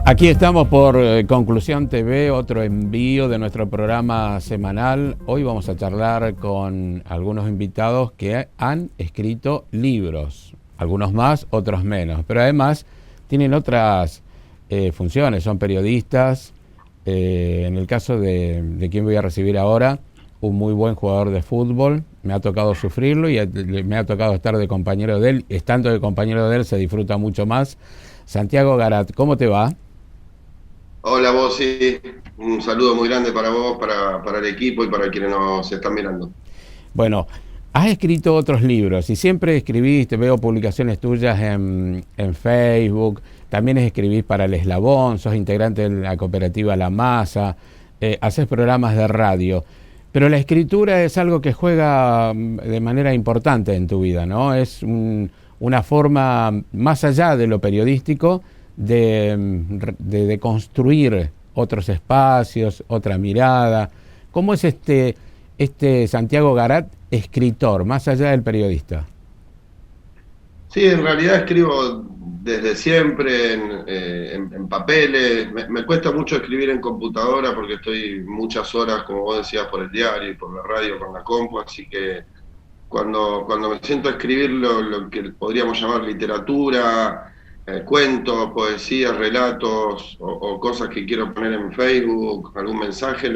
Aquí estamos por Conclusión TV, otro envío de nuestro programa semanal. Hoy vamos a charlar con algunos invitados que han escrito libros, algunos más, otros menos, pero además tienen otras funciones, son periodistas. En el caso de quien voy a recibir ahora, un muy buen jugador de fútbol, me ha tocado sufrirlo y me ha tocado estar de compañero de él. Estando de compañero de él se disfruta mucho más. Santiago Garat, ¿cómo te va? Hola vos, sí. Un saludo muy grande para vos, para el equipo y para quienes nos están mirando. Bueno, has escrito otros libros y siempre escribiste, veo publicaciones tuyas en Facebook, también escribís para El Eslabón, sos integrante de la cooperativa La Masa, haces programas de radio, pero la escritura es algo que juega de manera importante en tu vida, ¿no? Es una forma, más allá de lo periodístico, de construir otros espacios, otra mirada. ¿Cómo es este Santiago Garat escritor, más allá del periodista? Sí, en realidad escribo desde siempre en papeles. Me cuesta mucho escribir en computadora porque estoy muchas horas, como vos decías, por el diario y por la radio con la compu, así que cuando me siento a escribir lo que podríamos llamar literatura, cuentos, poesías, relatos o cosas que quiero poner en Facebook, algún mensaje,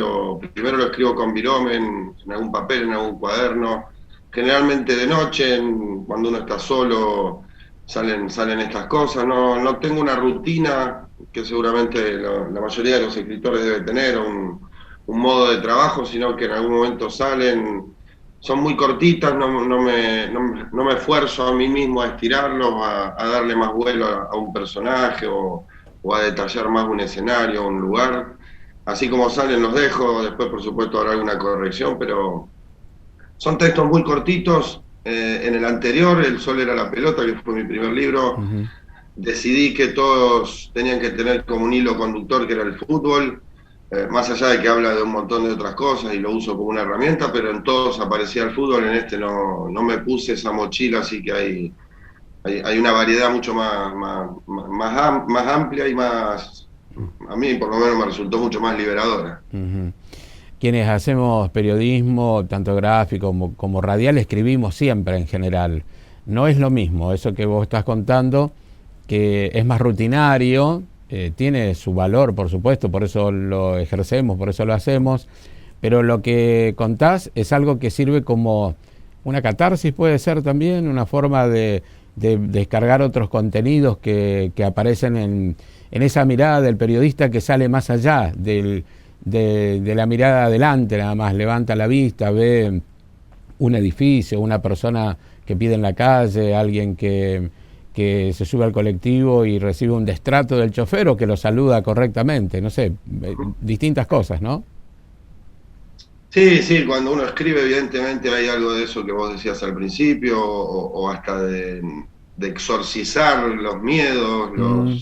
primero lo escribo con virome en algún papel, en algún cuaderno, generalmente de noche, cuando uno está solo, salen estas cosas. No tengo una rutina que seguramente la mayoría de los escritores debe tener, un modo de trabajo, sino que en algún momento salen. Son muy cortitas, no me esfuerzo a mí mismo a estirarlos, a darle más vuelo a un personaje o a detallar más un escenario, un lugar. Así como salen los dejo, después por supuesto habrá alguna corrección, pero son textos muy cortitos. En el anterior, El Sol era la pelota, que fue mi primer libro, Uh-huh. decidí que todos tenían que tener como un hilo conductor que era el fútbol, más allá de que habla de un montón de otras cosas y lo uso como una herramienta, pero en todos aparecía el fútbol, en este no me puse esa mochila, así que hay una variedad mucho más amplia y más, a mí por lo menos me resultó mucho más liberadora. Uh-huh. Quienes hacemos periodismo, tanto gráfico como radial, escribimos siempre en general. No es lo mismo eso que vos estás contando, que es más rutinario, tiene su valor, por supuesto, por eso lo ejercemos, por eso lo hacemos, pero lo que contás es algo que sirve como una catarsis, puede ser también, una forma de descargar otros contenidos que aparecen en esa mirada del periodista que sale más allá de la mirada adelante, nada más levanta la vista, ve un edificio, una persona que pide en la calle, alguien que se sube al colectivo y recibe un destrato del chofer o que lo saluda correctamente, no sé, distintas cosas, ¿no? Sí, sí, cuando uno escribe evidentemente hay algo de eso que vos decías al principio, o hasta de exorcizar los miedos, Mm,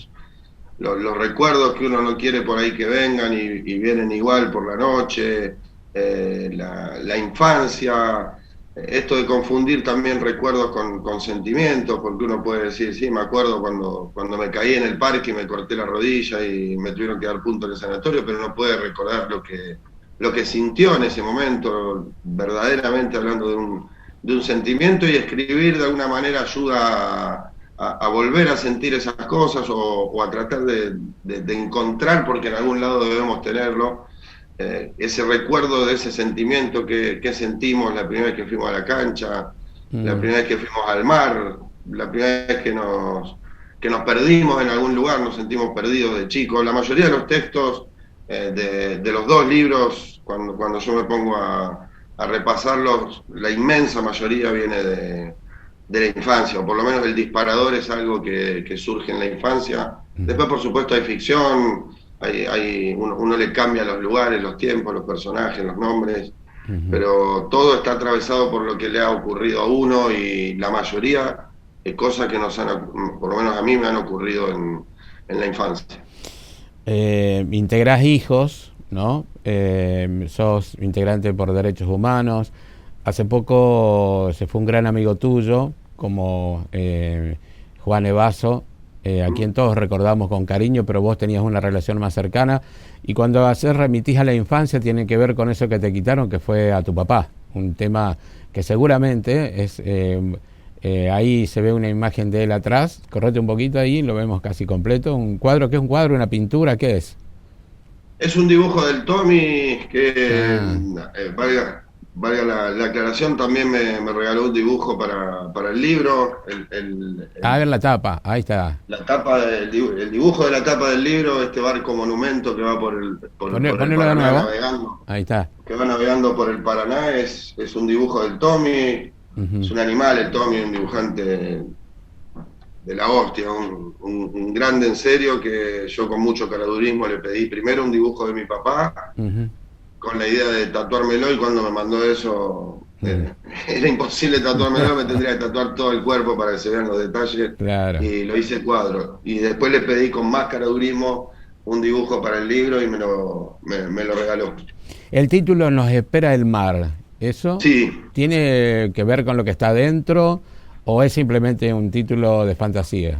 los recuerdos que uno no quiere por ahí que vengan y vienen igual por la noche, la infancia, esto de confundir también recuerdos con sentimientos, porque uno puede decir, sí, me acuerdo cuando me caí en el parque y me corté la rodilla y me tuvieron que dar punto en el sanatorio, pero no puede recordar lo que sintió en ese momento, verdaderamente hablando de un sentimiento, y escribir de alguna manera ayuda a volver a sentir esas cosas o a tratar de encontrar, porque en algún lado debemos tenerlo, ese recuerdo de ese sentimiento que sentimos la primera vez que fuimos a la cancha, la mm, primera vez que fuimos al mar, la primera vez que nos perdimos en algún lugar, nos sentimos perdidos de chicos. La mayoría de los textos de los dos libros, cuando yo me pongo a repasarlos, la inmensa mayoría viene de la infancia, o por lo menos el disparador es algo que surge en la infancia. mm, Después, por supuesto, hay ficción, uno le cambia los lugares, los tiempos, los personajes, los nombres, mm. pero todo está atravesado por lo que le ha ocurrido a uno, y la mayoría es cosas que por lo menos a mí me han ocurrido en la infancia. Integrás hijos, ¿no? Sos integrante por derechos humanos. Hace poco se fue un gran amigo tuyo, como Juan Evaso, a quien todos recordamos con cariño, pero vos tenías una relación más cercana. Y cuando haces remitís a la infancia, tiene que ver con eso que te quitaron, que fue a tu papá. Un tema que seguramente es... ahí se ve una imagen de él atrás, correte un poquito ahí, lo vemos casi completo. Un cuadro, ¿qué es un cuadro? ¿Una pintura? ¿Qué es? Es un dibujo del Tommy que, Ah, valga la aclaración, también me regaló un dibujo para el libro. a ver la tapa, ahí está. La tapa el dibujo de la tapa del libro, este barco monumento que va por el Ponelo de Paraná nuevo, navegando, ahí está. que va navegando por el Paraná, es un dibujo del Tommy, es Ujú, un animal el Tommy, un dibujante de la hostia, un grande en serio, que yo con mucho caradurismo le pedí primero un dibujo de mi papá, ujú, con la idea de tatuármelo, y cuando me mandó eso, mm. era imposible tatuármelo, me tendría que tatuar todo el cuerpo para que se vean los detalles, Claro. y lo hice cuadro. Y después le pedí con más caradurismo un dibujo para el libro y me lo regaló. El título Nos espera el mar. ¿Eso Sí, tiene que ver con lo que está dentro o es simplemente un título de fantasía?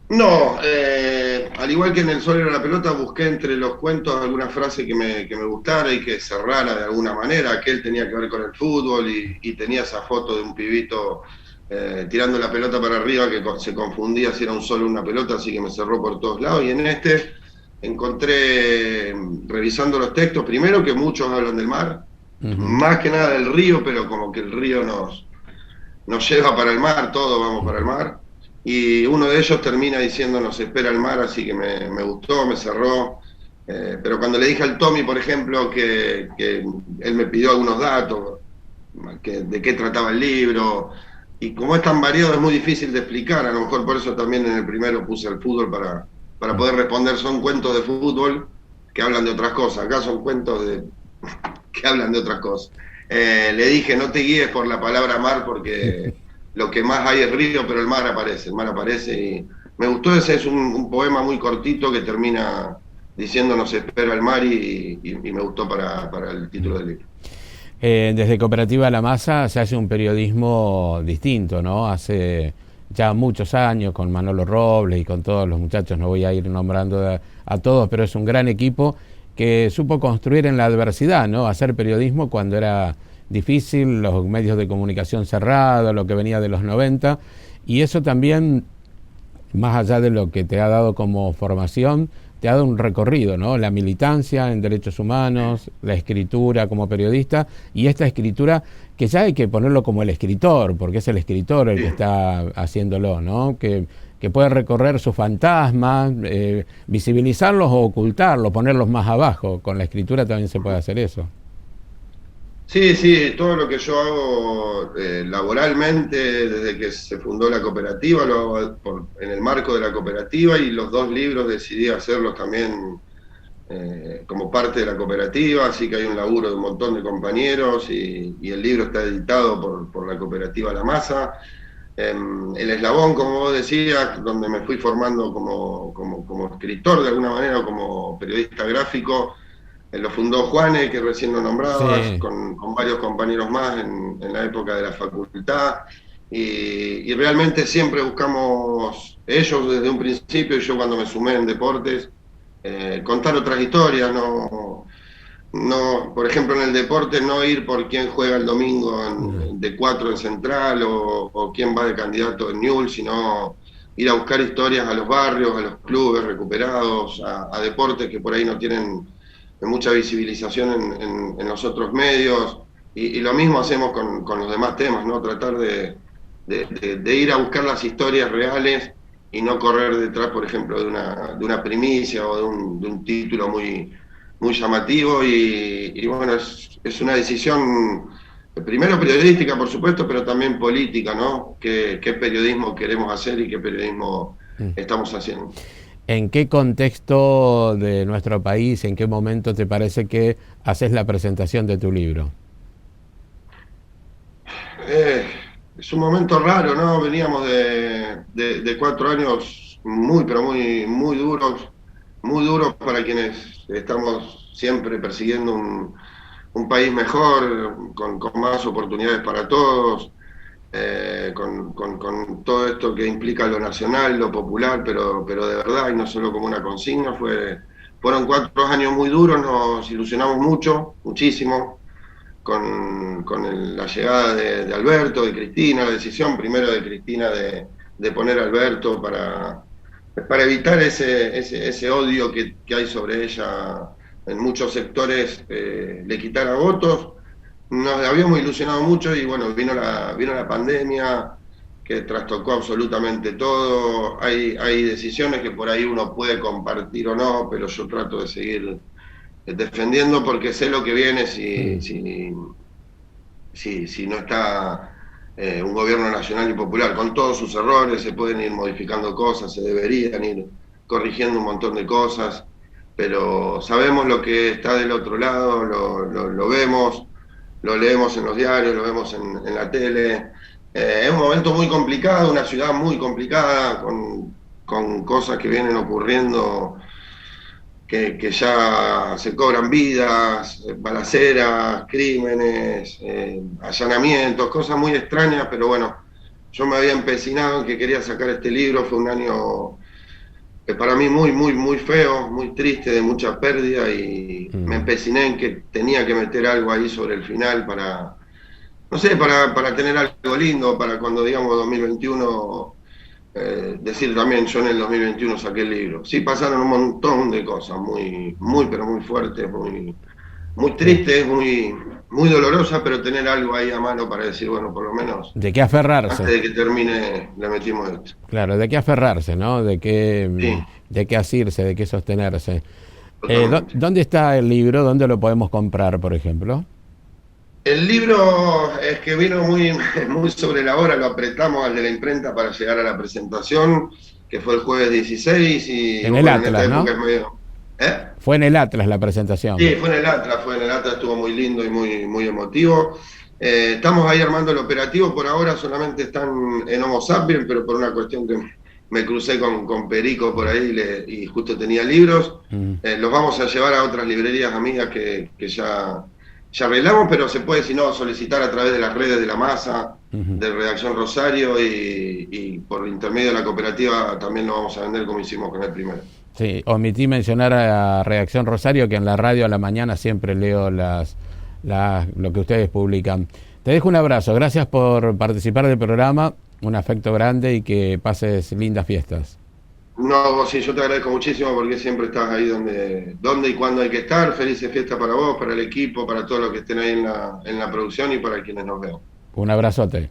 no, al igual que en El Sol era la pelota, busqué entre los cuentos alguna frase que me gustara y que cerrara de alguna manera. Aquel tenía que ver con el fútbol y tenía esa foto de un pibito tirando la pelota para arriba que se confundía si era un sol o una pelota, así que me cerró por todos lados. Y en este encontré, revisando los textos, primero que muchos hablan del mar, Ujú, más que nada del río, pero como que el río nos lleva para el mar, todos vamos para el ujú. mar. Y uno de ellos termina diciendo nos espera el mar, así que me gustó, me cerró. Pero cuando le dije al Tommy, por ejemplo, que él me pidió algunos datos, de qué trataba el libro, y como es tan variado es muy difícil de explicar, a lo mejor por eso también en el primero puse el fútbol para poder responder, son cuentos de fútbol que hablan de otras cosas, acá son cuentos que hablan de otras cosas. Le dije, no te guíes por la palabra mar porque lo que más hay es río, pero el mar aparece y me gustó. Ese es un poema muy cortito que termina diciendo nos espera el mar y me gustó para el título del libro. Desde Cooperativa La Masa se hace un periodismo distinto, ¿no? Hace ya muchos años con Manolo Robles y con todos los muchachos, no voy a ir nombrando a todos, pero es un gran equipo que supo construir en la adversidad, ¿no? Hacer periodismo cuando era difícil, los medios de comunicación cerrados, lo que venía de los 90, y eso también, más allá de lo que te ha dado como formación, te ha dado un recorrido, ¿no? La militancia en derechos humanos, la escritura como periodista, y esta escritura que ya hay que ponerlo como el escritor, porque es el escritor el que Sí. está haciéndolo, ¿no? Que puede recorrer sus fantasmas, visibilizarlos o ocultarlos, ponerlos más abajo. Con la escritura también se puede hacer eso. Sí, sí, todo lo que yo hago laboralmente desde que se fundó la cooperativa, lo hago en el marco de la cooperativa, y los dos libros decidí hacerlos también como parte de la cooperativa, así que hay un laburo de un montón de compañeros y el libro está editado por la cooperativa La Masa. El eslabón, como vos decías, donde me fui formando como escritor de alguna manera, o como periodista gráfico, lo fundó Juane, que recién lo nombrabas, Sí. con varios compañeros más en la época de la facultad. Y realmente siempre buscamos, ellos desde un principio y yo cuando me sumé en deportes, contar otras historias, por ejemplo en el deporte no ir por quién juega el domingo No. de 4 en Central o quién va de candidato en Newell's, sino ir a buscar historias a los barrios, a los clubes recuperados, a deportes que por ahí no tienen mucha visibilización en los otros medios, y lo mismo hacemos con los demás temas, ¿no? Tratar de ir a buscar las historias reales y no correr detrás, por ejemplo, de una primicia o de un título muy llamativo, y bueno, es una decisión primero periodística, por supuesto, pero también política, ¿no? ¿Qué periodismo queremos hacer y qué periodismo estamos haciendo? ¿En qué contexto de nuestro país, en qué momento te parece que haces la presentación de tu libro? Eh, es un momento raro, ¿no? Veníamos de 4 años pero muy duros para quienes estamos siempre persiguiendo un país mejor, con más oportunidades para todos. con todo esto que implica lo nacional, lo popular, pero de verdad, y no solo como una consigna. Fueron 4 años muy duros, nos ilusionamos mucho, muchísimo, la llegada de Alberto, de Cristina, la decisión primero de Cristina de poner a Alberto para evitar ese odio que hay sobre ella en muchos sectores, le quitara votos. Nos habíamos ilusionado mucho y bueno, vino la pandemia que trastocó absolutamente todo. Hay decisiones que por ahí uno puede compartir o no, pero yo trato de seguir defendiendo porque sé lo que viene si no está un gobierno nacional y popular. Con todos sus errores se pueden ir modificando cosas, se deberían ir corrigiendo un montón de cosas, pero sabemos lo que está del otro lado, lo vemos, lo leemos en los diarios, lo vemos en la tele. Es un momento muy complicado, una ciudad muy complicada, con cosas que vienen ocurriendo que ya se cobran vidas, balaceras, crímenes, allanamientos, cosas muy extrañas, pero bueno, yo me había empecinado en que quería sacar este libro. Fue un año para mí muy, muy, muy feo, muy triste, de mucha pérdida, y me empeciné en que tenía que meter algo ahí sobre el final para, no sé, para tener algo lindo, para cuando digamos 2021, decir también, yo en el 2021 saqué el libro. Sí, pasaron un montón de cosas muy, muy, pero muy fuertes, muy, muy Sí. tristes, muy, muy dolorosas, pero tener algo ahí a mano para decir, bueno, por lo menos ¿De qué aferrarse? antes de que termine le metimos esto. Claro, ¿de qué aferrarse, no? Sí, De qué asirse, de qué sostenerse. totalmente. ¿Dónde está el libro? ¿Dónde lo podemos comprar, por ejemplo? El libro es que vino muy, muy sobre la hora, lo apretamos al de la imprenta para llegar a la presentación, que fue el jueves 16, y En el bueno, en esta Atlas, época ¿no? es medio... ¿Eh? Fue en el Atlas la Sí, presentación. fue en el Atlas, estuvo muy lindo y muy, muy emotivo. Estamos ahí armando el operativo, por ahora solamente están en Homo sapiens, pero por una cuestión que me crucé con Perico por ahí y justo tenía libros. Mm, Los vamos a llevar a otras librerías amigas que ya arreglamos, pero se puede, si no, solicitar a través de las redes de la masa, ujú. de Redacción Rosario, y por intermedio de la cooperativa también lo vamos a vender como hicimos con el primero. Sí, omití mencionar a Redacción Rosario, que en la radio a la mañana siempre leo lo que ustedes publican. Te dejo un abrazo, gracias por participar del programa, un afecto grande y que pases lindas fiestas. No, sí, yo te agradezco muchísimo porque siempre estás ahí donde y cuando hay que estar. Felices fiestas para vos, para el equipo, para todos los que estén ahí en la producción y para quienes nos vean. Un abrazote.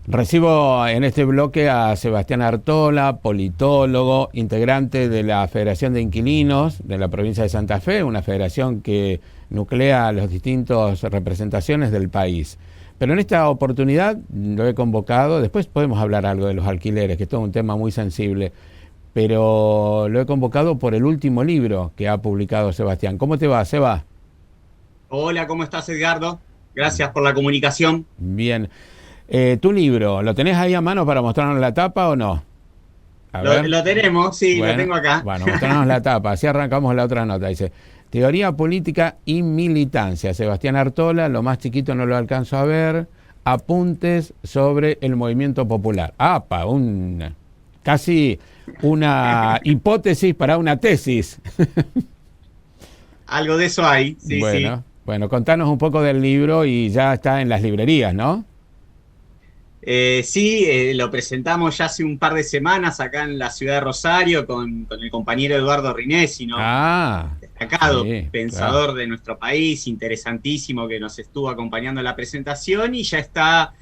Recibo en este bloque a Sebastián Artola, politólogo, integrante de la Federación de Inquilinos de la provincia de Santa Fe, una federación que nuclea las distintas representaciones del país. Pero en esta oportunidad lo he convocado, después podemos hablar algo de los alquileres, que es todo un tema muy sensible, pero lo he convocado por el último libro que ha publicado Sebastián. ¿Cómo te va, Seba? Hola, ¿cómo estás, Edgardo? Gracias por la comunicación. Bien. Tu libro, ¿lo tenés ahí a mano para mostrarnos la tapa o no? A ver. Lo tenemos, sí, lo Bueno, tengo acá. bueno, mostrarnos la tapa, así arrancamos la otra nota. Dice, Teoría Política y Militancia. Sebastián Artola, lo más chiquito no lo alcanzo a ver. Apuntes sobre el movimiento popular. ¡Apa! Casi una hipótesis para una tesis. Algo de eso hay, sí, sí. Bueno, contanos un poco del libro y ya está en las librerías, ¿no? Sí, lo presentamos ya hace un par de semanas acá en la ciudad de Rosario con el compañero Eduardo Rinesi, ¿no? Ah, Destacado sí, pensador claro. de nuestro país, interesantísimo, que nos estuvo acompañando en la presentación y ya está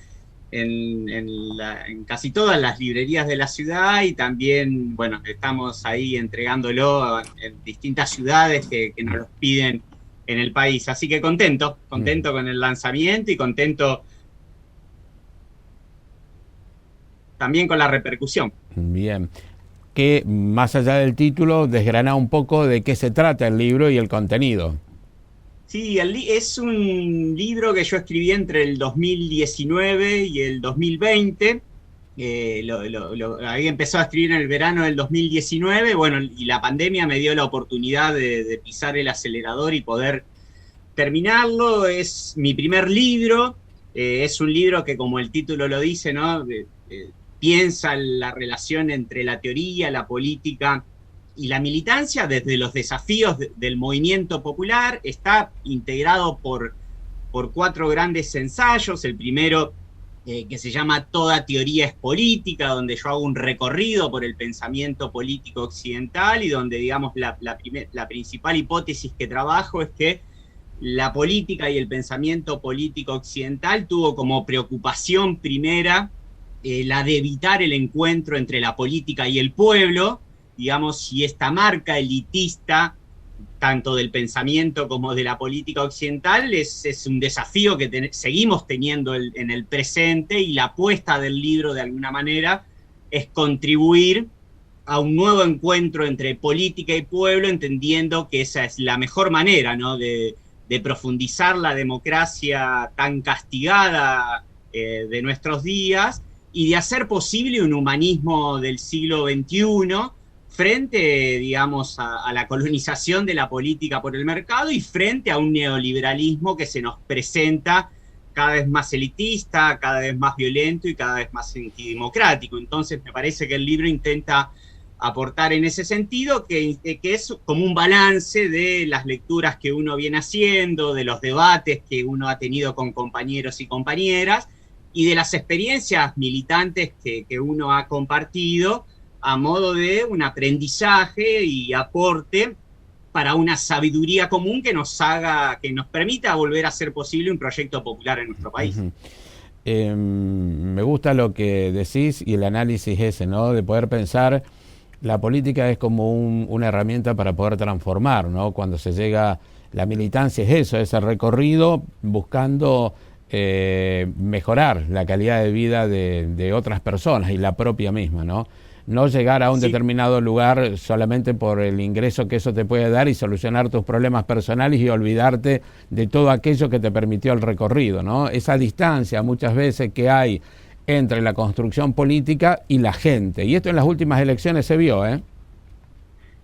en casi todas las librerías de la ciudad, y también, bueno, estamos ahí entregándolo en distintas ciudades que nos los piden en el país. Así que contento con el lanzamiento y contento también con la repercusión. Bien. Que más allá del título, desgrana un poco de qué se trata el libro y el contenido. Sí, es un libro que yo escribí entre el 2019 y el 2020. Había empezado a escribir en el verano del 2019, bueno, y la pandemia me dio la oportunidad de pisar el acelerador y poder terminarlo. Es mi primer libro. Es un libro que, como el título lo dice, ¿no? Piensa la relación entre la teoría, la política y la militancia desde los desafíos del movimiento popular. Está integrado por 4 grandes ensayos. El primero, que se llama Toda teoría es política, donde yo hago un recorrido por el pensamiento político occidental y donde, digamos, la principal hipótesis que trabajo es que la política y el pensamiento político occidental tuvo como preocupación primera la de evitar el encuentro entre la política y el pueblo, digamos, y esta marca elitista, tanto del pensamiento como de la política occidental, es un desafío que seguimos teniendo en el presente, y la apuesta del libro, de alguna manera, es contribuir a un nuevo encuentro entre política y pueblo, entendiendo que esa es la mejor manera, ¿no?, de profundizar la democracia tan castigada de nuestros días, y de hacer posible un humanismo del siglo XXI frente, digamos, a la colonización de la política por el mercado y frente a un neoliberalismo que se nos presenta cada vez más elitista, cada vez más violento y cada vez más antidemocrático. Entonces me parece que el libro intenta aportar en ese sentido, que es como un balance de las lecturas que uno viene haciendo, de los debates que uno ha tenido con compañeros y compañeras, y de las experiencias militantes que uno ha compartido, a modo de un aprendizaje y aporte para una sabiduría común que nos permita volver a hacer posible un proyecto popular en nuestro país. Me gusta lo que decís y el análisis ese, ¿no?, de poder pensar la política es como una herramienta para poder transformar, ¿no? Cuando se llega, la militancia es eso, es el recorrido buscando mejorar la calidad de vida de otras personas y la propia misma, ¿no? No llegar a un determinado lugar solamente por el ingreso que eso te puede dar y solucionar tus problemas personales y olvidarte de todo aquello que te permitió el recorrido, ¿no? Esa distancia muchas veces que hay entre la construcción política y la gente. Y esto en las últimas elecciones se vio, ¿eh?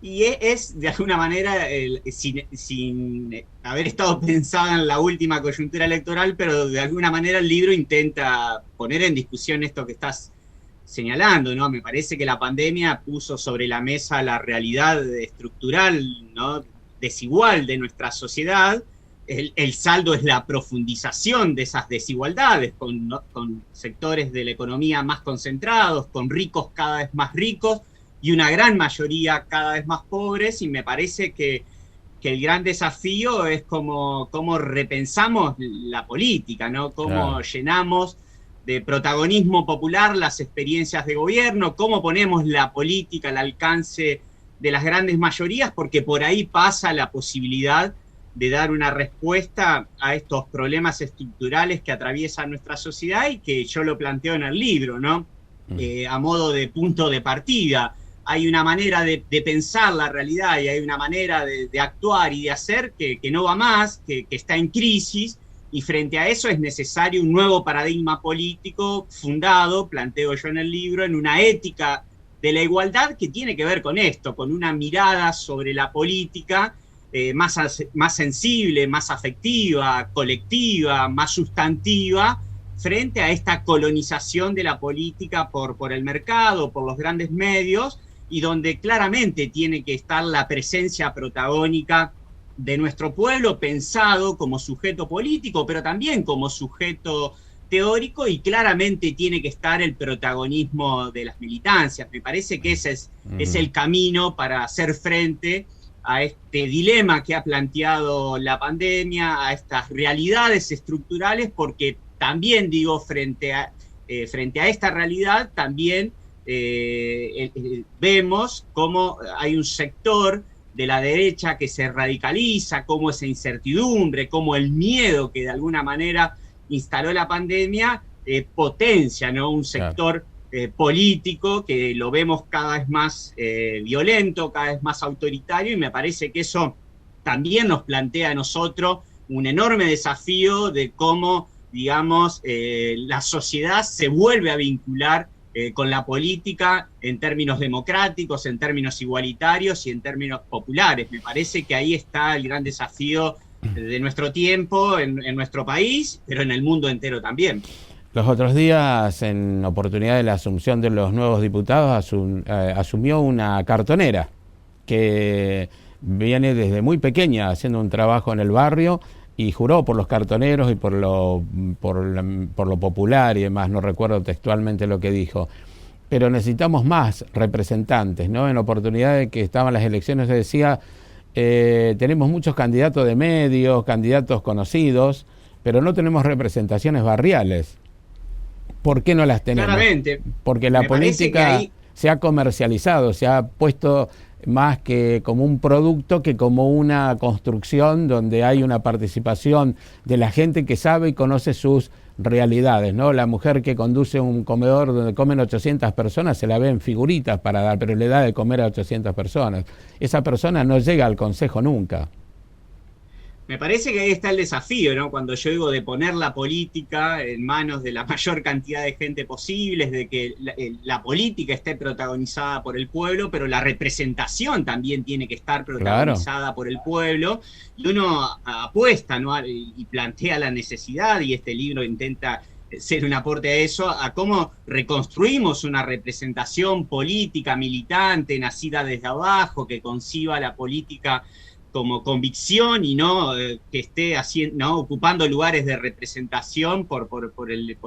Y es de alguna manera, sin haber estado pensada en la última coyuntura electoral, pero de alguna manera el libro intenta poner en discusión esto que estás señalando, ¿no? Me parece que la pandemia puso sobre la mesa la realidad estructural, ¿no?, desigual de nuestra sociedad. El saldo es la profundización de esas desigualdades, con sectores de la economía más concentrados, con ricos cada vez más ricos y una gran mayoría cada vez más pobres, y me parece que el gran desafío es cómo repensamos la política, ¿no? Cómo llenamos de protagonismo popular las experiencias de gobierno, cómo ponemos la política al alcance de las grandes mayorías, porque por ahí pasa la posibilidad de dar una respuesta a estos problemas estructurales que atraviesan nuestra sociedad y que yo lo planteo en el libro, ¿no? A modo de punto de partida. Hay una manera de pensar la realidad y hay una manera de actuar y de hacer que no va más, que está en crisis, y frente a eso es necesario un nuevo paradigma político fundado, planteo yo en el libro, en una ética de la igualdad que tiene que ver con esto, con una mirada sobre la política más sensible, más afectiva, colectiva, más sustantiva, frente a esta colonización de la política por el mercado, por los grandes medios, y donde claramente tiene que estar la presencia protagónica de nuestro pueblo, pensado como sujeto político, pero también como sujeto teórico, y claramente tiene que estar el protagonismo de las militancias. Me parece que ese es el camino para hacer frente a este dilema que ha planteado la pandemia, a estas realidades estructurales, porque también, digo, frente a esta realidad, también vemos cómo hay un sector de la derecha que se radicaliza, cómo esa incertidumbre, cómo el miedo que de alguna manera instaló la pandemia potencia, ¿no?, un sector político que lo vemos cada vez más violento, cada vez más autoritario, y me parece que eso también nos plantea a nosotros un enorme desafío de cómo, digamos, la sociedad se vuelve a vincular con la política en términos democráticos, en términos igualitarios y en términos populares. Me parece que ahí está el gran desafío de nuestro tiempo en nuestro país, pero en el mundo entero también. Los otros días, en oportunidad de la asunción de los nuevos diputados, asumió una cartonera que viene desde muy pequeña haciendo un trabajo en el barrio y juró por los cartoneros y por lo popular y demás, no recuerdo textualmente lo que dijo. Pero necesitamos más representantes, ¿no? En oportunidad de que estaban las elecciones se decía, tenemos muchos candidatos de medios, candidatos conocidos, pero no tenemos representaciones barriales. ¿Por qué no las tenemos? Claramente. Porque la política se ha comercializado, se ha puesto más que como un producto que como una construcción donde hay una participación de la gente que sabe y conoce sus realidades, ¿no? La mujer que conduce un comedor donde comen 800 personas se la ve en figuritas para dar, pero le da de comer a 800 personas. Esa persona no llega al consejo nunca. Me parece que ahí está el desafío, ¿no? Cuando yo digo de poner la política en manos de la mayor cantidad de gente posible, de que la política esté protagonizada por el pueblo, pero la representación también tiene que estar protagonizada por el pueblo. Y uno apuesta, ¿no? Y plantea la necesidad, y este libro intenta ser un aporte a eso, a cómo reconstruimos una representación política, militante, nacida desde abajo, que conciba la política como convicción y no que esté ocupando lugares de representación por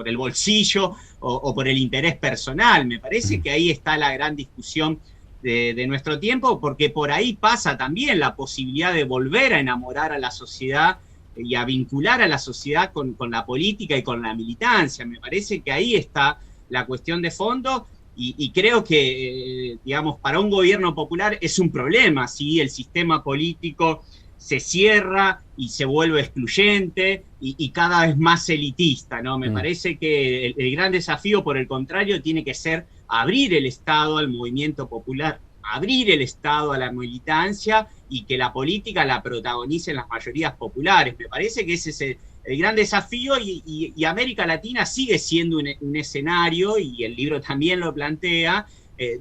el bolsillo o por el interés personal. Me parece que ahí está la gran discusión de nuestro tiempo, porque por ahí pasa también la posibilidad de volver a enamorar a la sociedad y a vincular a la sociedad con la política y con la militancia. Me parece que ahí está la cuestión de fondo. Y creo que, digamos, para un gobierno popular es un problema si el sistema político se cierra y se vuelve excluyente y cada vez más elitista, ¿no? Me parece que el gran desafío, por el contrario, tiene que ser abrir el Estado al movimiento popular, abrir el Estado a la militancia y que la política la protagonicen las mayorías populares. Me parece que ese es el gran desafío y América Latina sigue siendo un escenario, y el libro también lo plantea,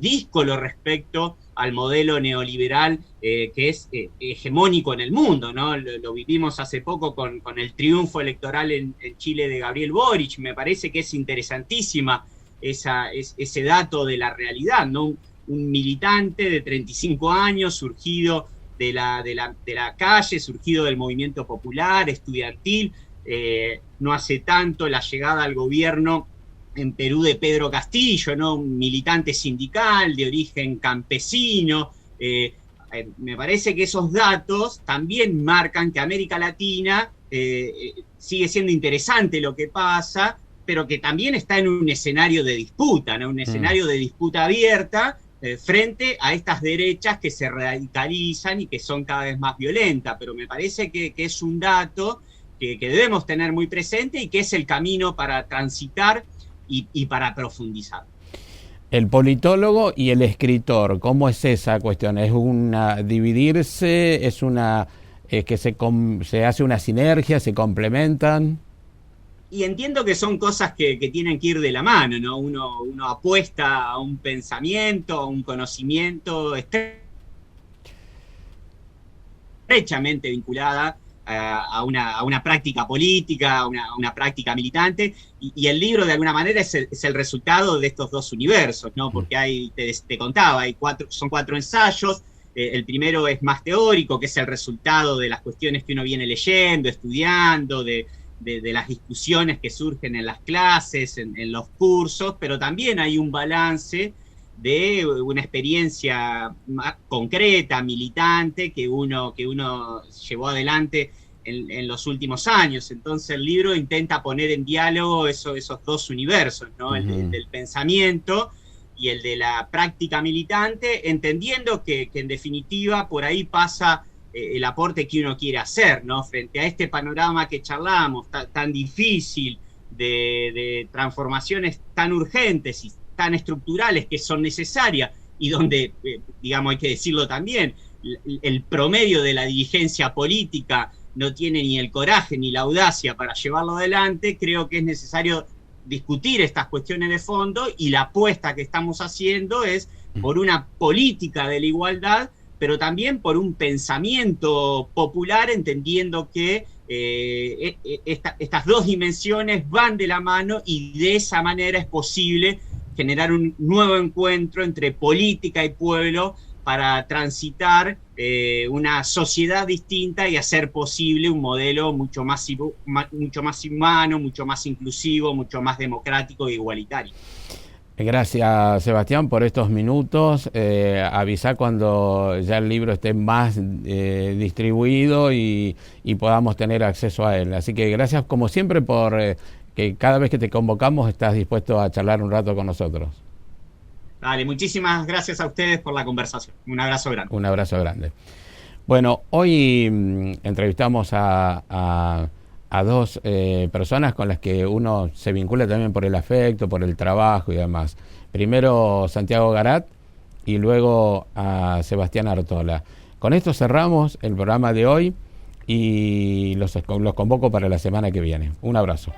díscolo respecto al modelo neoliberal que es hegemónico en el mundo, ¿no? Lo vivimos hace poco con el triunfo electoral en Chile de Gabriel Boric. Me parece que es interesantísima ese dato de la realidad, ¿no? Un militante de 35 años, surgido de la calle, surgido del movimiento popular, estudiantil. No hace tanto la llegada al gobierno en Perú de Pedro Castillo, ¿no? Un militante sindical de origen campesino. Me parece que esos datos también marcan que América Latina sigue siendo interesante lo que pasa, pero que también está en un escenario de disputa, ¿no? Un escenario de disputa abierta frente a estas derechas que se radicalizan y que son cada vez más violentas. Pero me parece que es un dato que debemos tener muy presente y que es el camino para transitar y para profundizar. El politólogo y el escritor, ¿cómo es esa cuestión? ¿Es una dividirse? ¿Es una que se hace una sinergia, se complementan? Y entiendo que son cosas que tienen que ir de la mano, ¿no? Uno apuesta a un pensamiento, a un conocimiento estrechamente vinculada a una práctica política, a una práctica militante, y el libro de alguna manera es el resultado de estos dos universos, ¿no? Porque te contaba, son 4 ensayos. El primero es más teórico, que es el resultado de las cuestiones que uno viene leyendo, estudiando, de las discusiones que surgen en las clases, en los cursos, pero también hay un balance de una experiencia más concreta, militante, que uno llevó adelante en los últimos años. Entonces el libro intenta poner en diálogo esos dos universos, ¿no? El del pensamiento y el de la práctica militante, entendiendo que en definitiva por ahí pasa el aporte que uno quiere hacer, ¿no? Frente a este panorama que charlamos, tan difícil, de transformaciones tan urgentes y tan estructurales que son necesarias, y donde, digamos, hay que decirlo también, el promedio de la dirigencia política no tiene ni el coraje ni la audacia para llevarlo adelante. Creo que es necesario discutir estas cuestiones de fondo, y la apuesta que estamos haciendo es por una política de la igualdad, pero también por un pensamiento popular, entendiendo que estas dos dimensiones van de la mano y de esa manera es posible generar un nuevo encuentro entre política y pueblo para transitar una sociedad distinta y hacer posible un modelo mucho más humano, mucho más inclusivo, mucho más democrático e igualitario. Gracias, Sebastián, por estos minutos. Avisa cuando ya el libro esté más distribuido y podamos tener acceso a él. Así que gracias, como siempre, por que cada vez que te convocamos estás dispuesto a charlar un rato con nosotros. Dale, muchísimas gracias a ustedes por la conversación. Un abrazo grande. Un abrazo grande. Bueno, hoy entrevistamos a dos personas con las que uno se vincula también por el afecto, por el trabajo y demás. Primero Santiago Garat y luego a Sebastián Artola. Con esto cerramos el programa de hoy y los convoco para la semana que viene. Un abrazo.